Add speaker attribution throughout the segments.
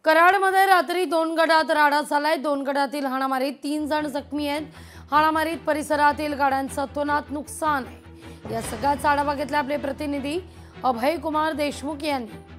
Speaker 1: कराडमध्ये रात्री 2 गटात राडा झालाय। 2 गटातील हाणामारीत 3 जण जखमी आहेत। हाणामारीत परिसरातील गाड्यांचं अतोनात नुकसान आहे। या सगळ्याचा आढावा घेतला आपले प्रतिनिधी अभय कुमार देशमुख यांनी।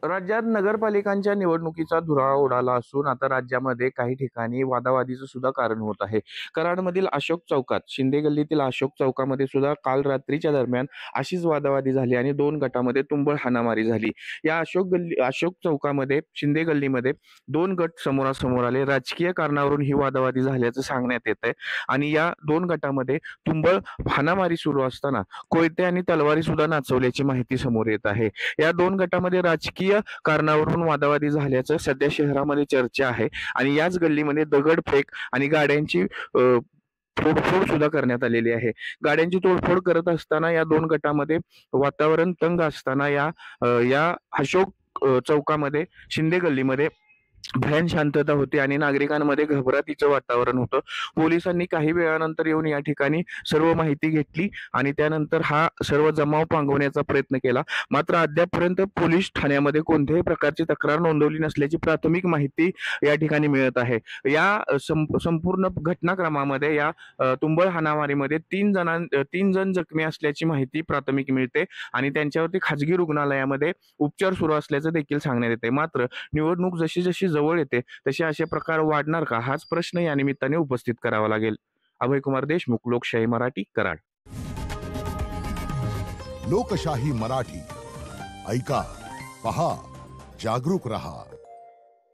Speaker 2: राज्यात नगरपालिकांच्या निवडणुकीचा धुराळा उडाला असून आता राज्यामध्ये काही ठिकाणी वादावादीचं सुद्धा कारण होत आहे। कराडमधील अशोक चौकात, शिंदे गल्लीतील अशोक चौकामध्ये सुद्धा काल रात्रीच्या दरम्यान अशीच वादावादी झाली आणि 2 गटामध्ये तुंबळ हाणामारी झाली। या अशोक चौकामध्ये, शिंदे गल्लीमध्ये 2 गट समोरासमोर आले। राजकीय कारणावरून ही वादावादी झाल्याचं सांगण्यात येत आहे आणि या 2 गटामध्ये तुंबळ हाणामारी सुरू असताना कोयते आणि तलवारी सुद्धा नाचवल्याची माहिती समोर येत आहे। या 2 गटामध्ये राजकीय कारणावरून वादावादी झाल्याचं सध्या शहरामध्ये चर्चा आहे आणि याच गल्लीमध्ये दगडफेक आणि गाड्यांची तोडफोड सुद्धा करण्यात आलेली आहे। गाड्यांची तोडफोड करत असताना या 2 गटामध्ये वातावरण तंग असताना या अशोक चौकामध्ये, शिंदे गल्लीमध्ये भयान शांतता होती आणि नागरिकांमध्ये घबराटीचं वातावरण होतं। पोलिसांनी काही वेळानंतर येऊन या ठिकाणी सर्व माहिती घेतली आणि त्यानंतर हा सर्व जमाव पांगवण्याचा प्रयत्न केला। मात्र अद्यापपर्यंत पोलीस ठाण्यामध्ये कोणत्याही प्रकारची तक्रार नोंदवली नसल्याची प्राथमिक माहिती या ठिकाणी मिळत आहे। या संपूर्ण घटनाक्रमामध्ये या तुंबळ हाणामारीमध्ये 3 जण जखमी असल्याची माहिती प्राथमिक मिळते आणि त्यांच्यावरती खाजगी रुग्णालयामध्ये उपचार सुरू असल्याचं देखील सांगण्यात येते। मात्र निवडणूक जशी जशी जवळ येते तसे असे प्रकार वाढणार का, हाच प्रश्न या निमित्ताने उपस्थित करावा लागेल। अभय कुमार देशमुख, लोकशाही मराठी, कराड।
Speaker 3: लोकशाही मराठी ऐका, पहा, जागरूक रहा।